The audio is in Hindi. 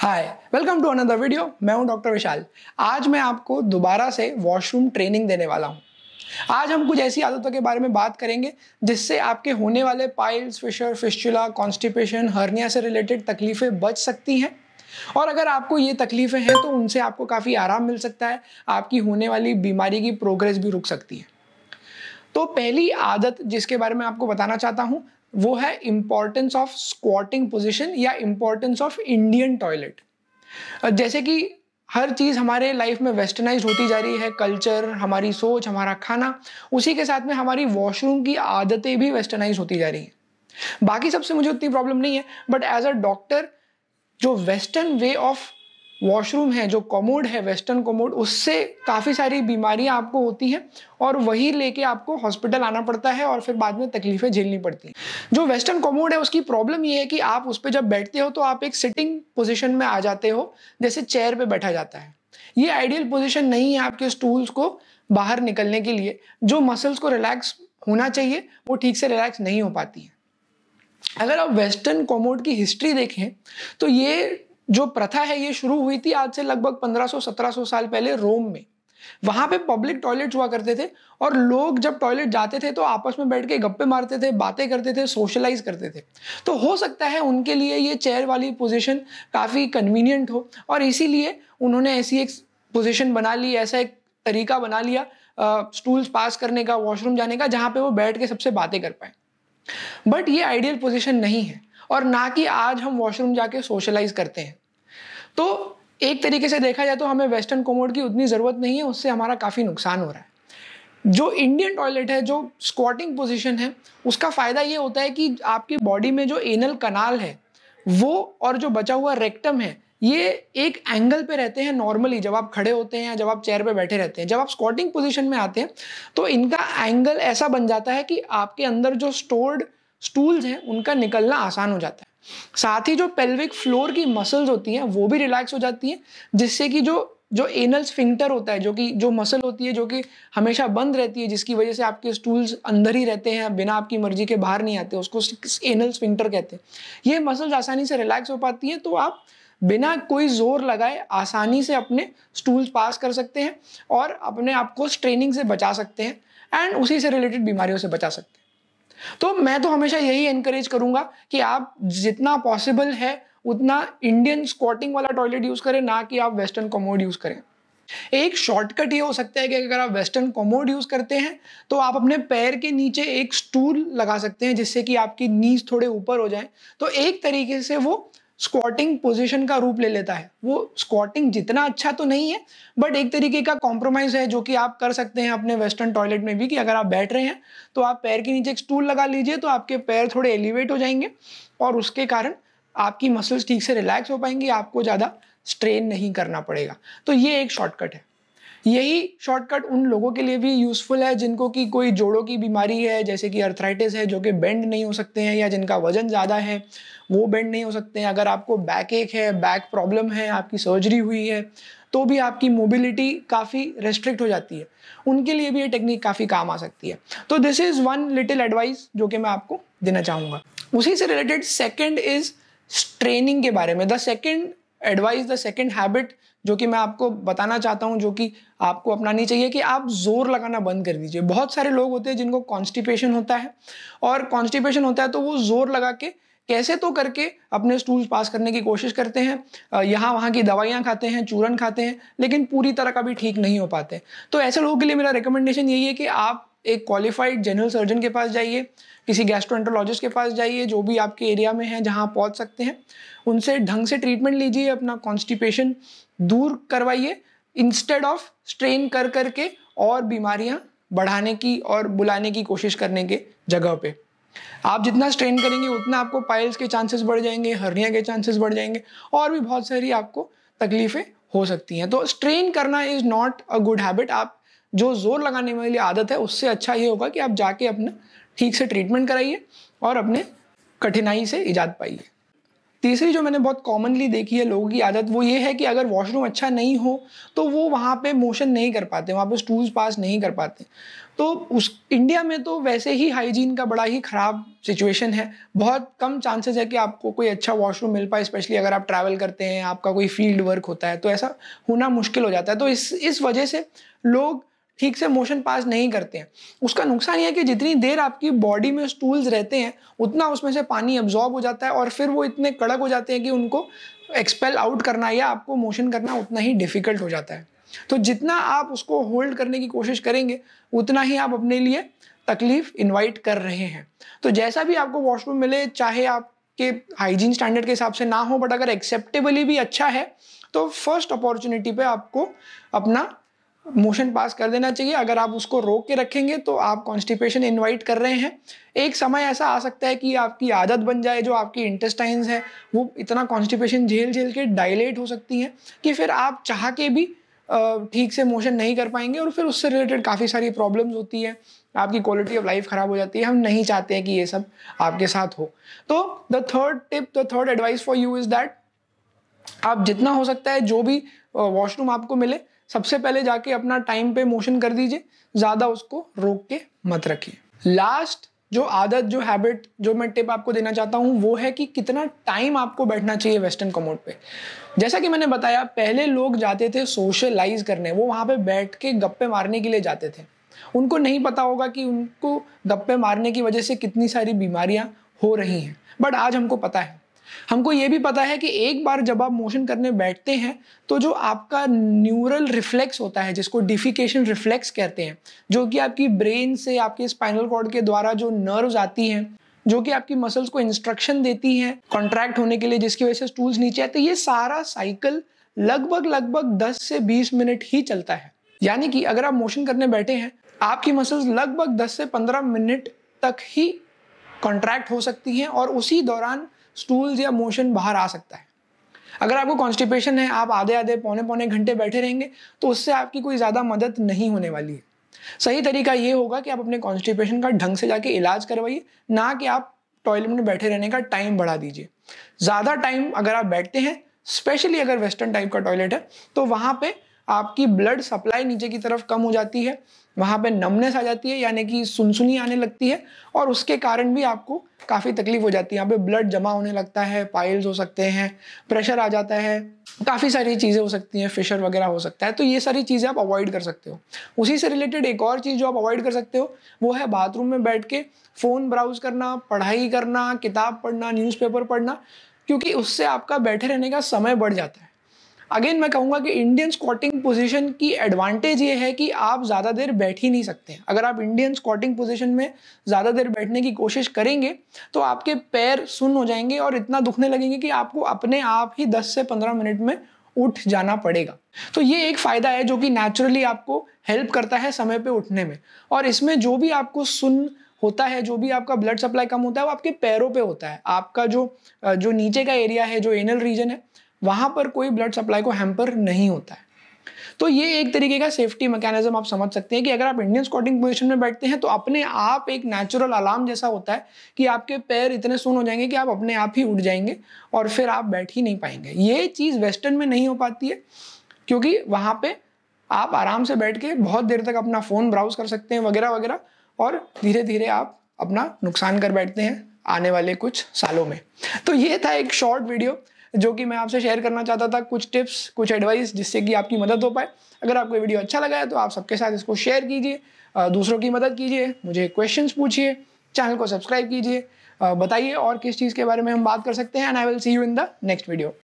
Hi, welcome to another video. मैं हूं डॉक्टर विशाल। आज मैं आपको दोबारा से वॉशरूम ट्रेनिंग देने वाला हूं। आज हम कुछ ऐसी आदतों के बारे में बात करेंगे जिससे आपके होने वाले piles, fissure, fistula, constipation, hernia से रिलेटेड तकलीफें बच सकती हैं। और अगर आपको ये तकलीफें हैं तो उनसे आपको काफ़ी आराम मिल सकता है। आपकी होने वाली बीमारी की प्रोग्रेस भी रुक सकती है। तो पहली आदत जिसके बारे में आपको बताना चाहता हूं वो है इंपॉर्टेंस ऑफ स्क्वाटिंग पोजीशन या इंपॉर्टेंस ऑफ इंडियन टॉयलेट। जैसे कि हर चीज़ हमारे लाइफ में वेस्टर्नाइज होती जा रही है, कल्चर, हमारी सोच, हमारा खाना, उसी के साथ में हमारी वॉशरूम की आदतें भी वेस्टर्नाइज होती जा रही हैं। बाकी सबसे मुझे उतनी प्रॉब्लम नहीं है, बट एज अ डॉक्टर जो वेस्टर्न वे ऑफ वॉशरूम है, जो कॉमोड है, वेस्टर्न कॉमोड, उससे काफ़ी सारी बीमारियां आपको होती हैं और वही लेके आपको हॉस्पिटल आना पड़ता है और फिर बाद में तकलीफें झेलनी पड़ती हैं। जो वेस्टर्न कॉमोड है उसकी प्रॉब्लम ये है कि आप उस पर जब बैठते हो तो आप एक सिटिंग पोजीशन में आ जाते हो, जैसे चेयर पे बैठा जाता है। ये आइडियल पोजीशन नहीं है आपके स्टूल्स को बाहर निकलने के लिए। जो मसल्स को रिलैक्स होना चाहिए वो ठीक से रिलैक्स नहीं हो पाती है। अगर आप वेस्टर्न कॉमोड की हिस्ट्री देखें तो ये जो प्रथा है ये शुरू हुई थी आज से लगभग 1500-1700 साल पहले रोम में। वहां पे पब्लिक टॉयलेट हुआ करते थे और लोग जब टॉयलेट जाते थे तो आपस में बैठ के गप्पे मारते थे, बातें करते थे, सोशलाइज करते थे। तो हो सकता है उनके लिए ये चेयर वाली पोजीशन काफ़ी कन्वीनियंट हो और इसीलिए उन्होंने ऐसी एक पोजीशन बना ली, ऐसा एक तरीका बना लिया स्टूल्स पास करने का, वॉशरूम जाने का, जहाँ पे वो बैठ के सबसे बातें कर पाए। बट ये आइडियल पोजीशन नहीं है और ना कि आज हम वॉशरूम जाके सोशलाइज करते हैं। तो एक तरीके से देखा जाए तो हमें वेस्टर्न कॉमोड की उतनी ज़रूरत नहीं है, उससे हमारा काफ़ी नुकसान हो रहा है। जो इंडियन टॉयलेट है, जो स्क्वाटिंग पोजीशन है, उसका फ़ायदा ये होता है कि आपकी बॉडी में जो एनल कनाल है वो और जो बचा हुआ रेक्टम है ये एक एंगल पे रहते हैं नॉर्मली जब आप खड़े होते हैं या जब आप चेयर पे बैठे रहते हैं। जब आप स्क्वाटिंग पोजीशन में आते हैं तो इनका एंगल ऐसा बन जाता है कि आपके अंदर जो स्टोर्ड स्टूल्स हैं उनका निकलना आसान हो जाता है। साथ ही जो पेल्विक फ्लोर की मसल्स होती हैं वो भी रिलैक्स हो जाती हैं, जिससे कि जो एनल स्फिंक्टर होता है, जो मसल होती है जो कि हमेशा बंद रहती है, जिसकी वजह से आपके स्टूल्स अंदर ही रहते हैं, बिना आपकी मर्जी के बाहर नहीं आते, उसको एनल स्फिंक्टर कहते हैं। ये मसल्स आसानी से रिलैक्स हो पाती हैं तो आप बिना कोई जोर लगाए आसानी से अपने स्टूल्स पास कर सकते हैं और अपने आप को स्ट्रेनिंग से बचा सकते हैं एंड उसी से रिलेटेड बीमारियों से बचा सकते हैं। तो मैं तो हमेशा यही एनकरेज करूंगा कि आप जितना पॉसिबल है उतना इंडियन स्क्वाटिंग वाला टॉयलेट यूज करें, ना कि आप वेस्टर्न कॉमोड यूज करें। एक शॉर्टकट ये हो सकता है कि अगर आप वेस्टर्न कॉमोड यूज करते हैं तो आप अपने पैर के नीचे एक स्टूल लगा सकते हैं जिससे कि आपकी नीज थोड़े ऊपर हो जाए। तो एक तरीके से वो स्क्वाटिंग पोजीशन का रूप ले लेता है। वो स्क्वाटिंग जितना अच्छा तो नहीं है बट एक तरीके का कॉम्प्रोमाइज है जो कि आप कर सकते हैं अपने वेस्टर्न टॉयलेट में भी, कि अगर आप बैठ रहे हैं तो आप पैर के नीचे एक स्टूल लगा लीजिए तो आपके पैर थोड़े एलिवेट हो जाएंगे और उसके कारण आपकी मसल्स ठीक से रिलैक्स हो पाएंगी, आपको ज़्यादा स्ट्रेन नहीं करना पड़ेगा। तो ये एक शॉर्टकट है। यही शॉर्टकट उन लोगों के लिए भी यूज़फुल है जिनको कि कोई जोड़ों की बीमारी है, जैसे कि अर्थराइटिस है, जो कि बेंड नहीं हो सकते हैं, या जिनका वजन ज़्यादा है वो बेंड नहीं हो सकते हैं। अगर आपको बैक एक है, बैक प्रॉब्लम है, आपकी सर्जरी हुई है तो भी आपकी मोबिलिटी काफ़ी रेस्ट्रिक्ट हो जाती है, उनके लिए भी ये टेक्निक काफ़ी काम आ सकती है। तो this is one little advice जो कि मैं आपको देना चाहूँगा। उसी से रिलेटेड सेकेंड इज स्ट्रेनिंग के बारे में। The second advice, the second habit जो कि मैं आपको बताना चाहता हूं, जो कि आपको अपनानी चाहिए, कि आप जोर लगाना बंद कर दीजिए। बहुत सारे लोग होते हैं जिनको कॉन्स्टिपेशन होता है और कॉन्स्टिपेशन होता है तो वो जोर लगा के कैसे तो करके अपने स्टूल्स पास करने की कोशिश करते हैं, यहाँ वहाँ की दवाइयाँ खाते हैं, चूरन खाते हैं, लेकिन पूरी तरह का भी ठीक नहीं हो पाते। तो ऐसे लोगों के लिए मेरा रिकमेंडेशन यही है कि आप एक क्वालिफाइड जनरल सर्जन के पास जाइए, किसी गैस्ट्रोएंटरोलॉजिस्ट के पास जाइए, जो भी आपके एरिया में है जहाँ आप पहुँच सकते हैं, उनसे ढंग से ट्रीटमेंट लीजिए, अपना कॉन्स्टिपेशन दूर करवाइए, इंस्टेड ऑफ स्ट्रेन कर करके और बीमारियाँ बढ़ाने की और बुलाने की कोशिश करने के जगह पे। आप जितना स्ट्रेन करेंगे उतना आपको पाइल्स के चांसेस बढ़ जाएंगे, हर्निया के चांसेस बढ़ जाएंगे और भी बहुत सारी आपको तकलीफें हो सकती हैं। तो स्ट्रेन करना is not a good habit. आप जो जोर लगाने वाली आदत है उससे अच्छा ये होगा कि आप जाके अपना ठीक से ट्रीटमेंट कराइए और अपने कठिनाई से इजाद पाइए। तीसरी जो मैंने बहुत कॉमनली देखी है लोगों की आदत, वो ये है कि अगर वॉशरूम अच्छा नहीं हो तो वो वहाँ पे मोशन नहीं कर पाते, वहाँ पे स्टूल्स पास नहीं कर पाते। तो उस इंडिया में तो वैसे ही हाइजीन का बड़ा ही ख़राब सिचुएशन है। बहुत कम चांसेस है कि आपको कोई अच्छा वॉशरूम मिल पाए, स्पेशली अगर आप ट्रैवल करते हैं, आपका कोई फील्ड वर्क होता है, तो ऐसा होना मुश्किल हो जाता है। तो इस वजह से लोग ठीक से मोशन पास नहीं करते हैं। उसका नुकसान यह है कि जितनी देर आपकी बॉडी में स्टूल्स रहते हैं उतना उसमें से पानी अब्जॉर्ब हो जाता है और फिर वो इतने कड़क हो जाते हैं कि उनको एक्सपेल आउट करना या आपको मोशन करना उतना ही डिफिकल्ट हो जाता है। तो जितना आप उसको होल्ड करने की कोशिश करेंगे उतना ही आप अपने लिए तकलीफ इन्वाइट कर रहे हैं। तो जैसा भी आपको वॉशरूम मिले, चाहे आपके हाइजीन स्टैंडर्ड के हिसाब से ना हो, बट अगर एक्सेप्टेबली भी अच्छा है तो फर्स्ट अपॉर्चुनिटी पे आपको अपना मोशन पास कर देना चाहिए। अगर आप उसको रोक के रखेंगे तो आप कॉन्स्टिपेशन इनवाइट कर रहे हैं। एक समय ऐसा आ सकता है कि आपकी आदत बन जाए, जो आपकी इंटेस्टाइन्स है वो इतना कॉन्स्टिपेशन झेल के डायलेट हो सकती हैं कि फिर आप चाह के भी ठीक से मोशन नहीं कर पाएंगे और फिर उससे रिलेटेड काफ़ी सारी प्रॉब्लम्स होती है, आपकी क्वालिटी ऑफ लाइफ ख़राब हो जाती है। हम नहीं चाहते हैं कि ये सब आपके साथ हो। तो the third advice for you is that आप जितना हो सकता है जो भी वॉशरूम आपको मिले, सबसे पहले जाके अपना टाइम पे मोशन कर दीजिए, ज़्यादा उसको रोक के मत रखिए। लास्ट जो आदत, जो हैबिट, जो मैं टिप आपको देना चाहता हूँ वो है कि कितना टाइम आपको बैठना चाहिए वेस्टर्न कमोड पे। जैसा कि मैंने बताया, पहले लोग जाते थे सोशलाइज करने, वो वहाँ पे बैठ के गप्पे मारने के लिए जाते थे। उनको नहीं पता होगा कि उनको गप्पे मारने की वजह से कितनी सारी बीमारियाँ हो रही हैं, बट आज हमको पता है। हमको ये भी पता है कि एक बार जब आप मोशन करने बैठते हैं तो जो आपका न्यूरल रिफ्लेक्स होता है, जिसको डिफिकेशन रिफ्लेक्स कहते हैं, जो कि आपकी ब्रेन से आपके स्पाइनल कॉर्ड के द्वारा जो नर्व्स आती हैं, जो कि आपकी मसल्स को इंस्ट्रक्शन देती हैं कॉन्ट्रैक्ट होने के लिए, जिसकी वजह से स्टूल्स नीचे आते हैं, ये सारा साइकिल लगभग 10 से 20 मिनट ही चलता है। यानी कि अगर आप मोशन करने बैठे हैं, आपकी मसल्स लगभग 10 से 15 मिनट तक ही कॉन्ट्रैक्ट हो सकती हैं और उसी दौरान स्टूल्स या मोशन बाहर आ सकता है। अगर आपको कॉन्स्टिपेशन है, आप आधे पौने घंटे बैठे रहेंगे तो उससे आपकी कोई ज़्यादा मदद नहीं होने वाली है। सही तरीका ये होगा कि आप अपने कॉन्स्टिपेशन का ढंग से जाके इलाज करवाइए, ना कि आप टॉयलेट में बैठे रहने का टाइम बढ़ा दीजिए। ज़्यादा टाइम अगर आप बैठते हैं, स्पेशली अगर वेस्टर्न टाइप का टॉयलेट है, तो वहाँ पे आपकी ब्लड सप्लाई नीचे की तरफ कम हो जाती है, वहाँ पे नमनेस आ जाती है, यानी कि सुनसुनी आने लगती है और उसके कारण भी आपको काफ़ी तकलीफ हो जाती है। यहाँ पे ब्लड जमा होने लगता है, पाइल्स हो सकते हैं, प्रेशर आ जाता है, काफ़ी सारी चीज़ें हो सकती हैं, फिशर वगैरह हो सकता है। तो ये सारी चीज़ें आप अवॉइड कर सकते हो। उसी से रिलेटेड एक और चीज़ जो आप अवॉइड कर सकते हो वो है बाथरूम में बैठ के फ़ोन ब्राउज करना, पढ़ाई करना, किताब पढ़ना, न्यूज़पेपर पढ़ना, क्योंकि उससे आपका बैठे रहने का समय बढ़ जाता है। अगेन मैं कहूँगा कि इंडियन स्क्वाटिंग पोजीशन की एडवांटेज ये है कि आप ज़्यादा देर बैठ ही नहीं सकते। अगर आप इंडियन स्क्वाटिंग पोजीशन में ज़्यादा देर बैठने की कोशिश करेंगे तो आपके पैर सुन्न हो जाएंगे और इतना दुखने लगेंगे कि आपको अपने आप ही 10 से 15 मिनट में उठ जाना पड़ेगा। तो ये एक फ़ायदा है जो कि नेचुरली आपको हेल्प करता है समय पे उठने में। और इसमें जो भी आपको सुन्न होता है, जो भी आपका ब्लड सप्लाई कम होता है, वो आपके पैरों पे होता है। आपका जो नीचे का एरिया है, जो एनल रीजन है, वहाँ पर कोई ब्लड सप्लाई को हैम्पर नहीं होता है। तो ये एक तरीके का सेफ्टी मैकेनिज्म आप समझ सकते हैं कि अगर आप इंडियन स्क्वाटिंग पोजीशन में बैठते हैं तो अपने आप एक नेचुरल अलार्म जैसा होता है कि आपके पैर इतने सुन्न हो जाएंगे कि आप अपने आप ही उठ जाएंगे और फिर आप बैठ ही नहीं पाएंगे। ये चीज़ वेस्टर्न में नहीं हो पाती है, क्योंकि वहाँ पे आप आराम से बैठ के बहुत देर तक अपना फ़ोन ब्राउज कर सकते हैं वगैरह वगैरह, और धीरे धीरे आप अपना नुकसान कर बैठते हैं आने वाले कुछ सालों में। तो ये था एक शॉर्ट वीडियो जो कि मैं आपसे शेयर करना चाहता था, कुछ टिप्स, कुछ एडवाइस, जिससे कि आपकी मदद हो पाए। अगर आपको वीडियो अच्छा लगा है तो आप सबके साथ इसको शेयर कीजिए, दूसरों की मदद कीजिए, मुझे क्वेश्चंस पूछिए, चैनल को सब्सक्राइब कीजिए, बताइए और किस चीज़ के बारे में हम बात कर सकते हैं। And I will see you in the next video.